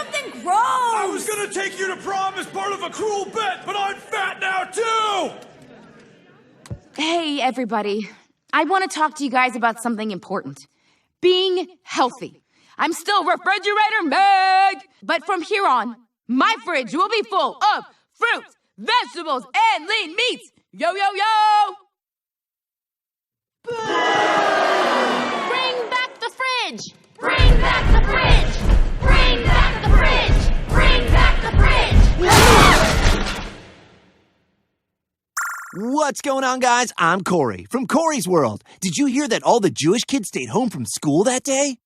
something gross! I was gonna take you to prom as part of a cruel bet, but I'm fat now too! Hey, everybody. I want to talk to you guys about something important. Being healthy. I'm still Refrigerator Meg! But from here on, my fridge will be full of fruits, vegetables, and lean meats! Yo, yo, yo! Bring back the fridge! Bring back the fridge! Bring back the fridge! Bring back the fridge! What's going on, guys? I'm Corey from Corey's World. Did you hear that all the Jewish kids stayed home from school that day?